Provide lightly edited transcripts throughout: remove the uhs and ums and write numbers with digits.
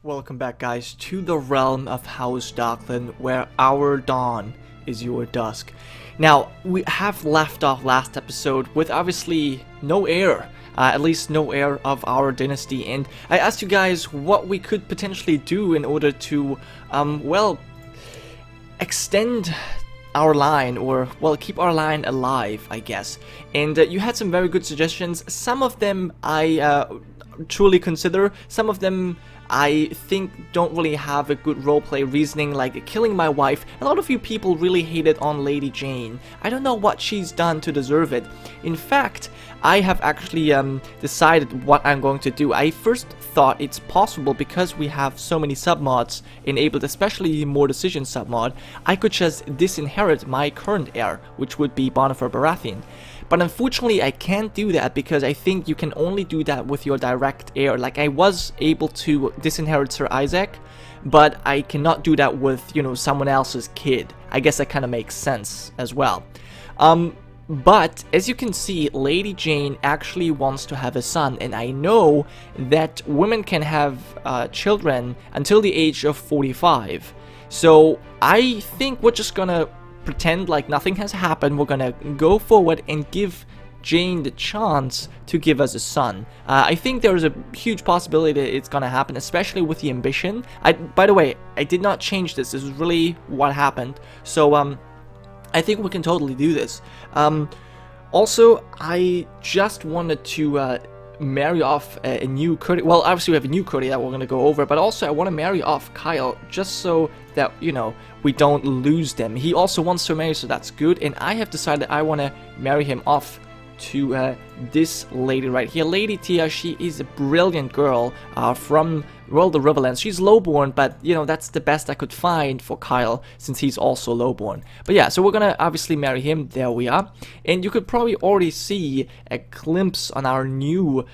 Welcome back, guys, to the realm of House Darklyn, where our dawn is your dusk. Now, we have left off last episode with obviously no heir, at least no heir of our dynasty, and I asked you guys what we could potentially do in order to, well, extend our line, or, well, keep our line alive, I guess. And you had some very good suggestions. Some of them I truly consider, some of them I think don't really have a good roleplay reasoning, like killing my wife. A lot of you people really hated on Lady Jane. I don't know what she's done to deserve it. In fact, I have actually decided what I'm going to do. I first thought it's possible, because we have so many submods enabled, especially More Decision submod, I could just disinherit my current heir, which would be Bonifer Baratheon. But unfortunately, I can't do that, because I think you can only do that with your direct heir. Like, I was able to disinherit Sir Isaac, but I cannot do that with, you know, someone else's kid. I guess that kind of makes sense as well. But as you can see, Lady Jane actually wants to have a son, and I know that women can have children until the age of 45. So I think we're just gonna pretend like nothing has happened. We're gonna go forward and give Jane the chance to give us a son. I think there is a huge possibility that it's gonna happen, especially with the ambition. By the way, I did not change this. This is really what happened. So I think we can totally do this. Also, I just wanted to marry off a new courtier. Well, obviously we have a new courtier that we're going to go over, but also I want to marry off Kyle, just so that, you know, we don't lose them. He also wants to marry, so that's good, and I have decided I want to marry him off to this lady right here. Lady Tia, she is a brilliant girl from World of Riverlands. She's lowborn, but, you know, that's the best I could find for Kyle, since he's also lowborn. But yeah, so we're gonna obviously marry him. There we are. And you could probably already see a glimpse on our new,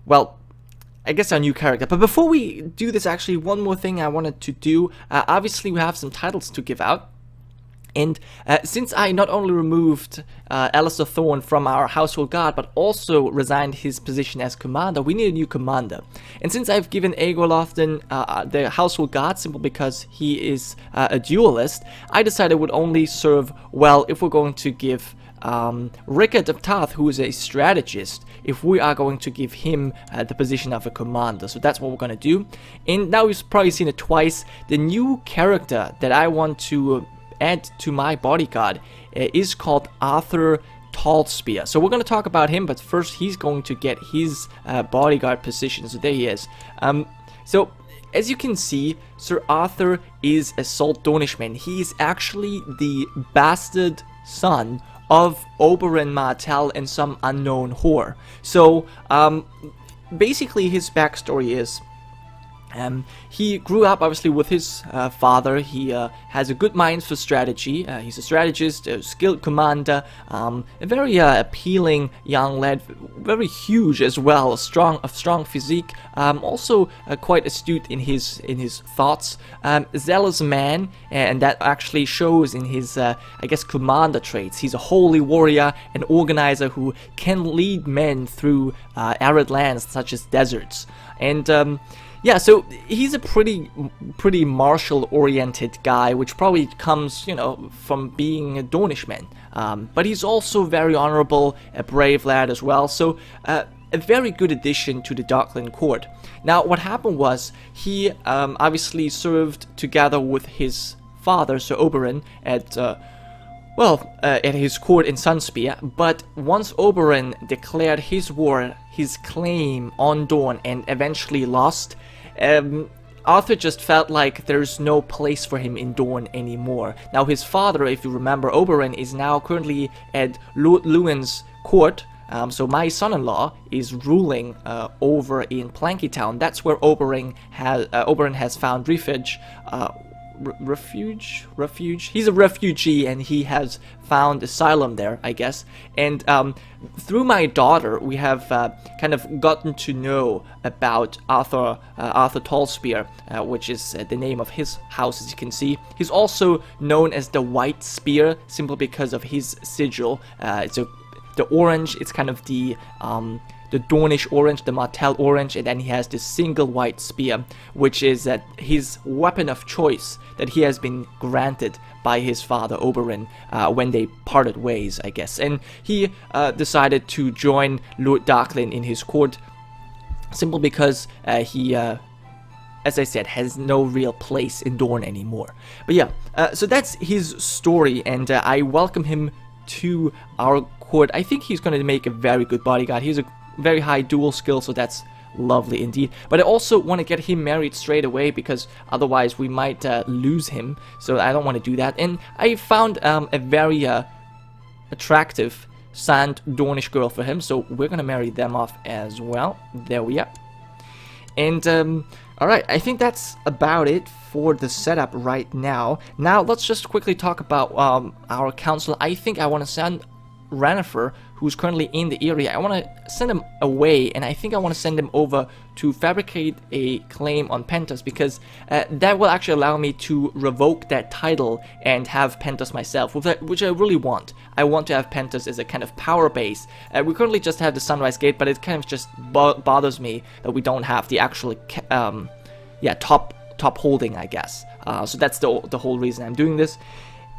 well, I guess our new character. But before we do this, actually, one more thing I wanted to do. Obviously, we have some titles to give out. And since I not only removed Alistair Thorne from our household guard, but also resigned his position as commander, we need a new commander. And since I've given Aegor Lofton the household guard simply because he is a duelist, I decided it would only serve well if we're going to give Rickard of Tarth, who is a strategist, if we are going to give him the position of a commander. So that's what we're going to do. And now you've probably seen it twice. The new character that I want to add to my bodyguard is called Arthur Tallspear. So we're going to talk about him, but first he's going to get his bodyguard position. So there he is. So as you can see, Sir Arthur is a salt Dornishman. He is actually the bastard son of Oberyn Martell and some unknown whore. So basically his backstory is he grew up obviously with his father. He has a good mind for strategy. He's a strategist, a skilled commander, a very appealing young lad, very huge as well, a strong physique, also quite astute in his thoughts, zealous man, and that actually shows in his I guess commander traits. He's a holy warrior, an organizer who can lead men through arid lands such as deserts, and yeah, so he's a pretty martial-oriented guy, which probably comes, you know, from being a Dornishman. But he's also very honorable, a brave lad as well, so a very good addition to the Darklyn court. Now, what happened was, he obviously served together with his father, Sir Oberyn, at his court in Sunspear, but once Oberyn declared his war, his claim on Dorne, and eventually lost, Arthur just felt like there's no place for him in Dorne anymore. Now his father, if you remember, Oberyn, is now currently at Lord Lewin's court, so my son-in-law is ruling over in Plankytown. That's where Oberyn has found refuge. Refuge? He's a refugee, and he has found asylum there, I guess. And through my daughter, we have kind of gotten to know about Arthur Tallspear, which is the name of his house, as you can see. He's also known as the White Spear, simply because of his sigil. The orange, it's kind of the the Dornish orange, the Martell orange, and then he has this single white spear, which is his weapon of choice that he has been granted by his father Oberyn when they parted ways, I guess. And he decided to join Lord Darklyn in his court, simply because he, as I said, has no real place in Dorne anymore. But yeah, so that's his story, and I welcome him to our court. I think he's going to make a very good bodyguard. He's a very high dual skill, so that's lovely indeed. But I also want to get him married straight away, because otherwise we might lose him, so I don't want to do that. And I found a very attractive Sand Dornish girl for him, so we're gonna marry them off as well. There we are. And alright, I think that's about it for the setup right now. Now let's just quickly talk about our council. I think I want to send Renifer, who's currently in the area, I want to send him away, and I think I want to send him over to fabricate a claim on Pentos, because that will actually allow me to revoke that title and have Pentos myself, which I really want. I want to have Pentos as a kind of power base. We currently just have the Sunrise Gate, but it kind of just bothers me that we don't have the actual top holding, I guess. So that's the whole reason I'm doing this.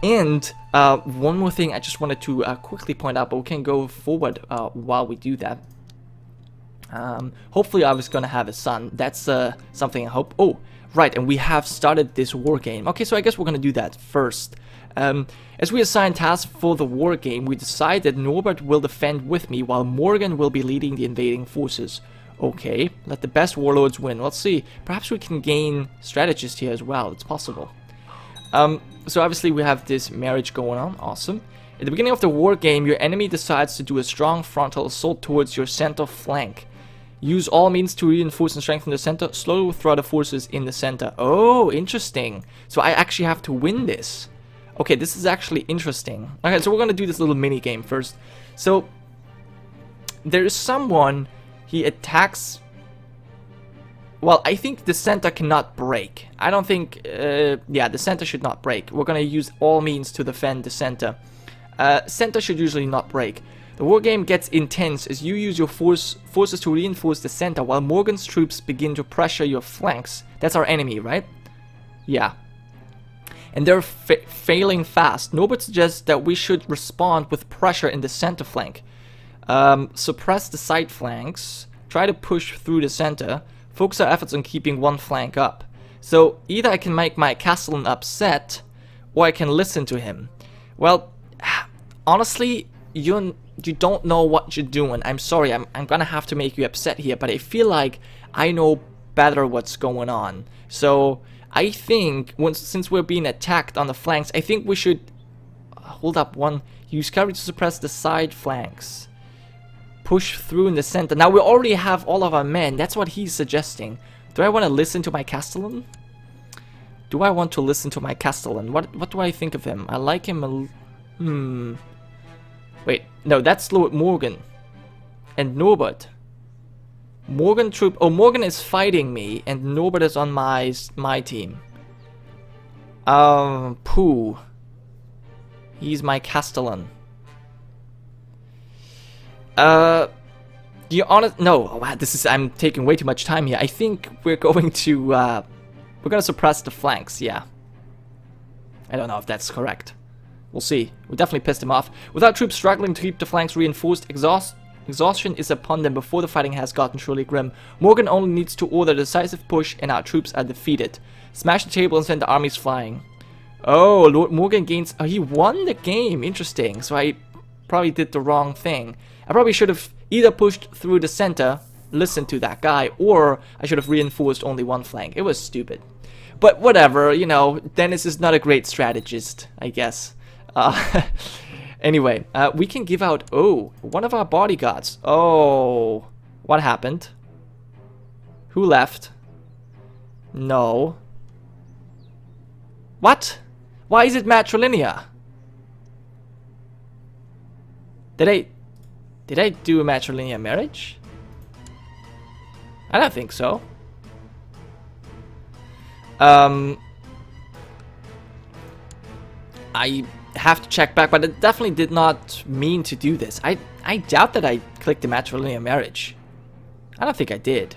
And one more thing I just wanted to quickly point out, but we can go forward while we do that. Hopefully I was going to have a son. That's something I hope. Oh, right, and we have started this war game. Okay, so I guess we're going to do that first. As we assign tasks for the war game, we decide that Norbert will defend with me, while Morgan will be leading the invading forces. Okay, let the best warlords win. Let's see. Perhaps we can gain strategists here as well. It's possible. So obviously we have this marriage going on. Awesome. At the beginning of the war game, your enemy decides to do a strong frontal assault towards your center flank. Use all means to reinforce and strengthen the center. Slowly withdraw the forces in the center. Oh, interesting. So I actually have to win this. Okay, this is actually interesting. Okay, so we're going to do this little mini game first. So there is someone, he attacks. Well, I think the center cannot break. I don't think, yeah, the center should not break. We're going to use all means to defend the center. Center should usually not break. The war game gets intense as you use your forces to reinforce the center, while Morgan's troops begin to pressure your flanks. That's our enemy, right? Yeah. And they're failing fast. Norbert suggests that we should respond with pressure in the center flank. Suppress the side flanks. Try to push through the center. Focus our efforts on keeping one flank up. So either I can make my Castellan upset, or I can listen to him. Well, honestly, you don't know what you're doing. I'm sorry, I'm gonna have to make you upset here, but I feel like I know better what's going on. So I think, since we're being attacked on the flanks, I think we should hold up one. Use courage to suppress the side flanks. Push through in the center. Now we already have all of our men. That's what he's suggesting. Do I want to listen to my Castellan? Do I want to listen to my Castellan? What do I think of him? I like him Wait, no, that's Lord Morgan. And Norbert. Morgan troop. Oh, Morgan is fighting me, and Norbert is on my team. Pooh. He's my Castellan. You honest? No, wow, I'm taking way too much time here. I think we're going to suppress the flanks. Yeah. I don't know if that's correct. We'll see. We definitely pissed him off. Without troops struggling to keep the flanks reinforced, exhaustion is upon them before the fighting has gotten truly grim. Morgan only needs to order a decisive push, and our troops are defeated. Smash the table and send the armies flying. Oh, Lord Morgan gains. Oh, he won the game. Interesting. So I probably did the wrong thing. I probably should have either pushed through the center, listened to that guy, or I should have reinforced only one flank. It was stupid. But whatever, you know, Dennis is not a great strategist, I guess. Anyway, we can give out, oh, one of our bodyguards. Oh, what happened? Who left? No. What? Why is it matrilinear? Did I do a matrilinear marriage? I don't think so. I have to check back, but it definitely did not mean to do this. I doubt that I clicked the matrilinear marriage. I don't think I did.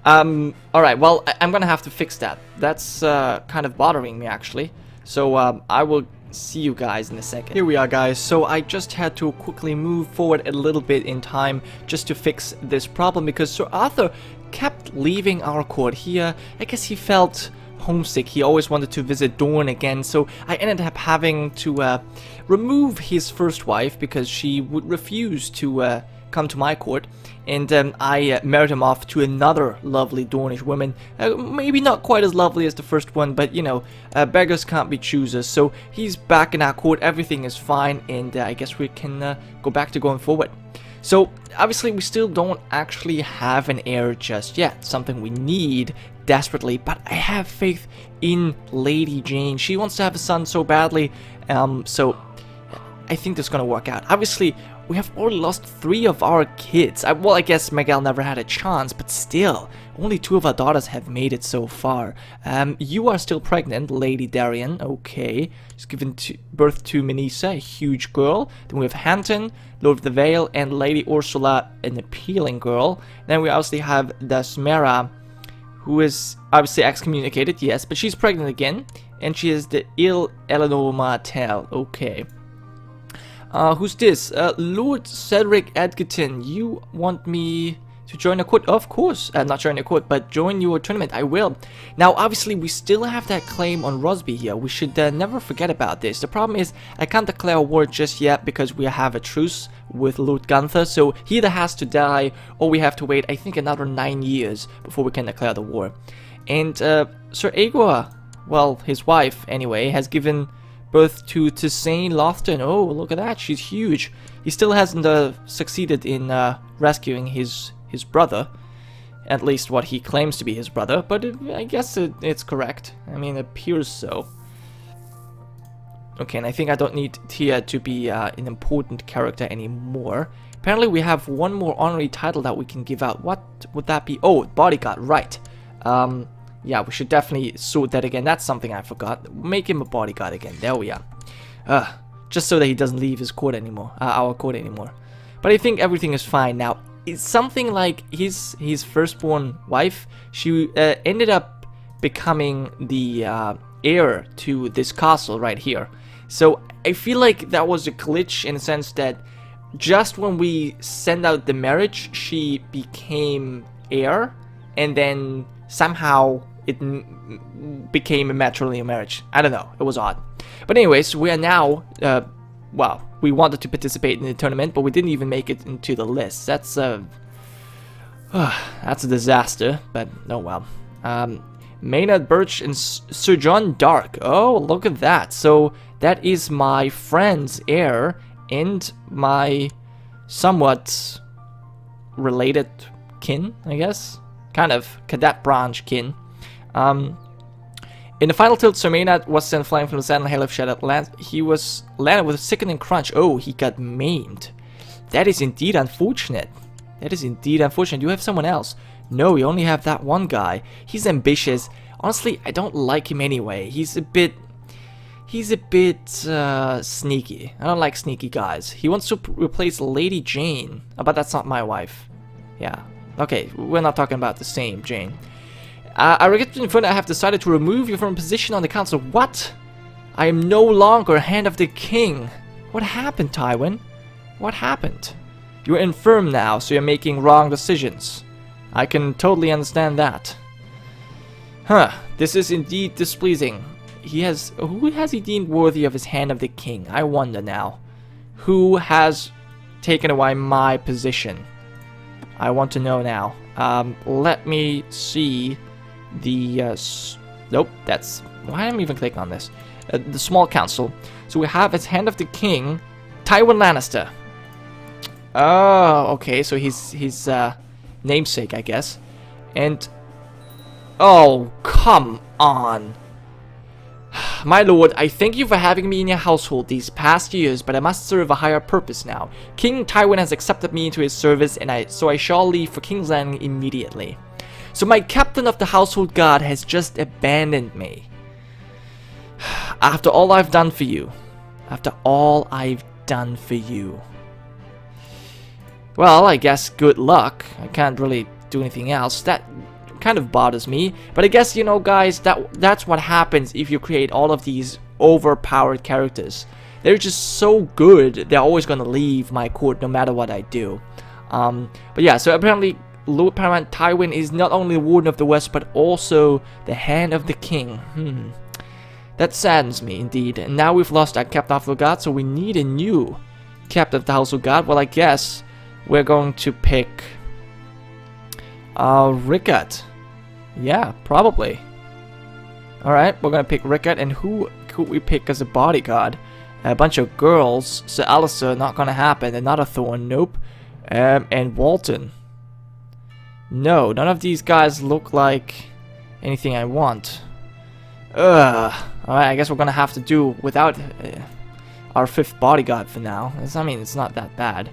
Alright, well, I'm gonna have to fix that. That's kind of bothering me, actually. So, I will see you guys in a second. Here we are, guys. So I just had to quickly move forward a little bit in time just to fix this problem, because Sir Arthur kept leaving our court here. I guess he felt homesick. He always wanted to visit Dorne again, so I ended up having to remove his first wife because she would refuse to come to my court, and I married him off to another lovely Dornish woman. Maybe not quite as lovely as the first one, but you know, beggars can't be choosers. So he's back in our court, everything is fine, and I guess we can go back to going forward. So obviously we still don't actually have an heir just yet, something we need desperately, but I have faith in Lady Jane. She wants to have a son so badly, so I think this is gonna work out. Obviously, we have already lost 3 of our kids. Well, I guess Miguel never had a chance, but still, only 2 of our daughters have made it so far. You are still pregnant, Lady Darian. Okay, she's given birth to Menisa, a huge girl. Then we have Hanton, Lord of the Vale, and Lady Ursula, an appealing girl. Then we obviously have Dasmera, who is obviously excommunicated, yes, but she's pregnant again, and she is the ill Eleanor Martell. Okay. Who's this? Lord Cedric Edgerton, you want me to join a court? Of course, not join a court, but join your tournament. I will. Now, obviously, we still have that claim on Rosby here. We should never forget about this. The problem is, I can't declare a war just yet because we have a truce with Lord Gunther, so he either has to die, or we have to wait, I think, another 9 years before we can declare the war. And Sir Aegor, well, his wife, anyway, has given birth to Saint Lofton. Oh, look at that, she's huge. He still hasn't succeeded in rescuing his brother, at least what he claims to be his brother, but I guess it's correct. I mean, it appears so. Okay, and I think I don't need Tia to be an important character anymore. Apparently we have one more honorary title that we can give out. What would that be? Oh, bodyguard, right. Yeah, we should definitely sort that again. That's something I forgot. Make him a bodyguard again. There we are. Just so that he doesn't leave his court anymore, our court anymore. But I think everything is fine now. It's something like his firstborn wife. She ended up becoming the heir to this castle right here. So I feel like that was a glitch in the sense that just when we send out the marriage, she became heir, and then somehow it became a matrimonial marriage. I don't know, it was odd. But anyways, we are now, well, we wanted to participate in the tournament, but we didn't even make it into the list. That's a disaster, but oh well. Maynard Birch and Sir John Dark. Oh, look at that. So that is my friend's heir and my somewhat related kin, I guess. Kind of cadet branch kin. In the final tilt, Sir Maynard was sent flying from the Sand and Hail of Shattered Land. He was landed with a sickening crunch. Oh, he got maimed. That is indeed unfortunate. That is indeed unfortunate. You have someone else? No, you only have that one guy. He's ambitious. Honestly, I don't like him anyway. He's a bit sneaky. I don't like sneaky guys. He wants to replace Lady Jane. Oh, but that's not my wife. Yeah. Okay, we're not talking about the same Jane. I regret to inform that I have decided to remove you from a position on the council. What? I am no longer Hand of the King. What happened, Tywin? What happened? You're infirm now, so you're making wrong decisions. I can totally understand that. Huh, this is indeed displeasing. Who has he deemed worthy of his Hand of the King? I wonder now. Who has taken away my position? I want to know now. Let me see the, nope, that's, why am I even clicking on this? The small council. So we have as Hand of the King, Tywin Lannister. Oh, okay, so his namesake, I guess. And, oh, come on. My lord, I thank you for having me in your household these past years, but I must serve a higher purpose now. King Tywin has accepted me into his service, and so I shall leave for King's Landing immediately. So my captain of the household guard has just abandoned me. After all I've done for you. After all I've done for you. well, I guess good luck. I can't really do anything else. That kind of bothers me. But I guess, you know, guys, that's what happens if you create all of these overpowered characters. They're just so good, they're always going to leave my court no matter what I do. But yeah, so apparently Lord Paramount Tywin is not only the Warden of the West, but also the Hand of the King. That saddens me, indeed. And now we've lost our Captain of the Guard, so we need a new Captain of the House of Guard. Well, I guess we're going to pick Rickard. Yeah, probably. Alright, we're going to pick Rickard. And who could we pick as a bodyguard? A bunch of girls. Sir Alistair, not going to happen. Another Thorn, nope. And Walton. No, none of these guys look like anything I want. Alright, I guess we're gonna have to do without our 5th bodyguard for now. I mean, it's not that bad.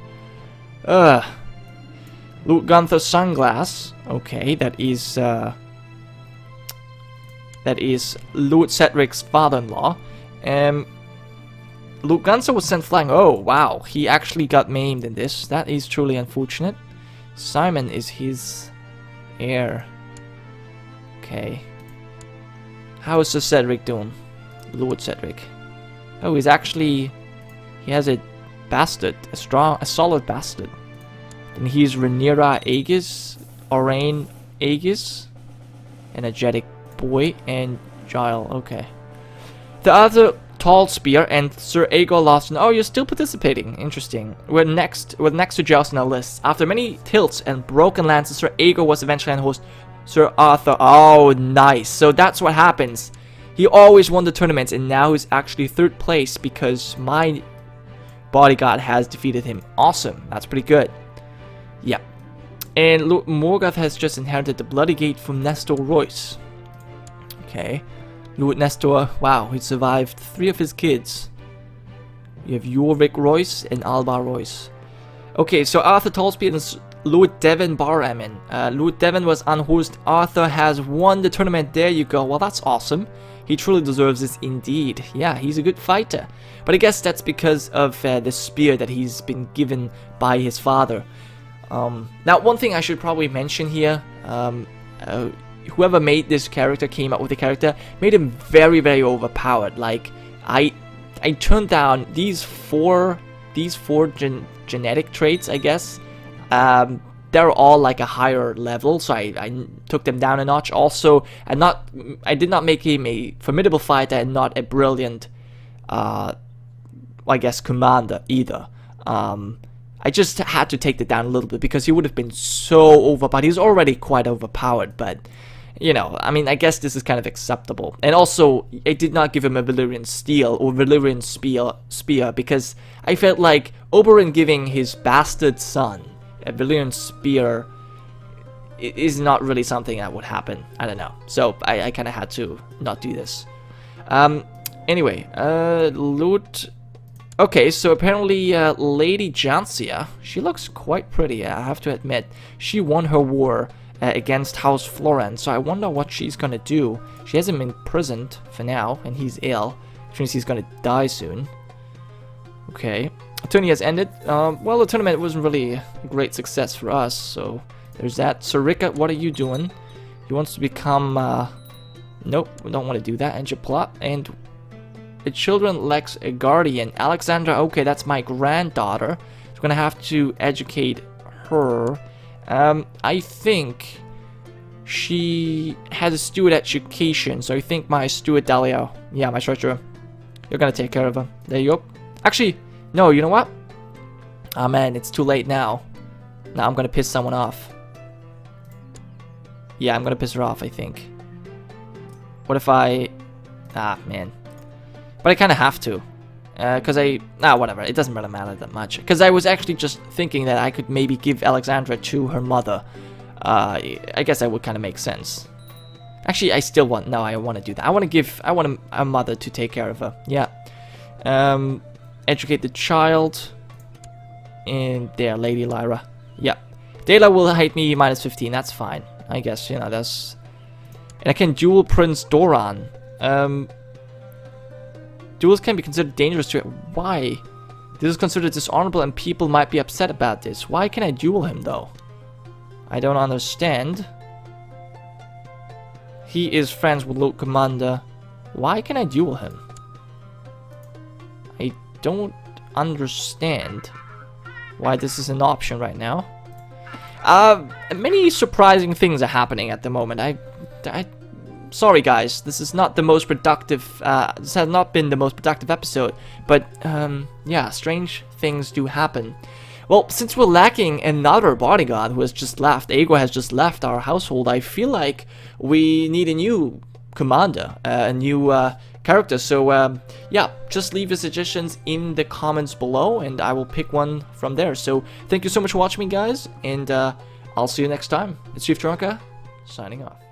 Lord Gunther Sunglass. Okay, that is Lord Cedric's father-in-law. Lord Gunther was sent flying. Oh, wow. He actually got maimed in this. That is truly unfortunate. Simon is his heir. Okay. How is Sir Cedric doing? Lord Cedric. Oh, he has a bastard. A solid bastard. And he's Rhaenyra Aegis. Orain Aegis. Energetic boy. And Gile. Okay. The other Tall Spear and Sir Aegor Lawson. Oh, you're still participating. Interesting. We're next to joust on our list. After many tilts and broken lances, Sir Aegor was eventually unhorsed Sir Arthur. Oh, nice. So that's what happens. He always won the tournaments, and now he's actually 3rd place because my bodyguard has defeated him. Awesome. That's pretty good. Yeah. And Lord Morgoth has just inherited the Bloody Gate from Nestor Royce. Okay. Lord Nestor, wow, he survived 3 of his kids. You have Jorvik Royce and Alba Royce. Okay, so Arthur Tallspeed and Lord Devon Baramin. Lord Devon was unhorsed. Arthur has won the tournament. There you go. Well, that's awesome. He truly deserves this indeed. Yeah, he's a good fighter. But I guess that's because of the spear that he's been given by his father. Now, one thing I should probably mention here. Whoever made this character, came up with the character, made him very, very overpowered. Like, I turned down these four genetic traits, I guess. They're all like a higher level, so I took them down a notch. Also, I did not make him a formidable fighter and not a brilliant, I guess, commander either. I just had to take it down a little bit because he would have been so overpowered. He's already quite overpowered, but you know, I mean, I guess this is kind of acceptable. And also, I did not give him a Valyrian steel or Valyrian spear because I felt like Oberyn giving his bastard son a Valyrian spear is not really something that would happen. I don't know. So I kind of had to not do this. Anyway, loot. Okay, so apparently Lady Jansia, she looks quite pretty, I have to admit. She won her war against House Florence, so I wonder what she's gonna do. She has him imprisoned for now, and he's ill, which means he's gonna die soon. Okay, the tourney has ended. Well, the tournament wasn't really a great success for us, so there's that. Sir Rickard, what are you doing? He wants to become, nope, we don't want to do that. And your plot, and the children lacks a guardian. Alexandra, okay, that's my granddaughter. So we're gonna have to educate her. I think she has a steward education, so I think my steward Dahlia, yeah, my treasurer, you're gonna take care of her. There you go. Actually, no, you know what? Ah, man, it's too late now. Now I'm gonna piss someone off. Yeah, I'm gonna piss her off, I think. What if I... Ah, man. But I kind of have to. Because whatever, it doesn't really matter that much. Because I was actually just thinking that I could maybe give Alexandra to her mother. I guess that would kind of make sense. Actually, I still want, no, I want to do that. I want a mother to take care of her. Yeah. Educate the child. And there, Lady Lyra. Yeah. Dela will hate me minus 15, that's fine. I guess, you know, that's... And I can duel Prince Doran. Duels can be considered dangerous to it. Why? This is considered dishonorable and people might be upset about this. Why can I duel him though? I don't understand. He is friends with Lord Commander. Why can I duel him? I don't understand why this is an option right now. Many surprising things are happening at the moment. Sorry guys, this is not the most productive, this has not been the most productive episode, but, yeah, strange things do happen. Well, since we're lacking another bodyguard who has just left, Aegor has just left our household, I feel like we need a new commander, a new, character, so, yeah, just leave your suggestions in the comments below, and I will pick one from there. So, thank you so much for watching me, guys, and, I'll see you next time. It's Chief Gironca, signing off.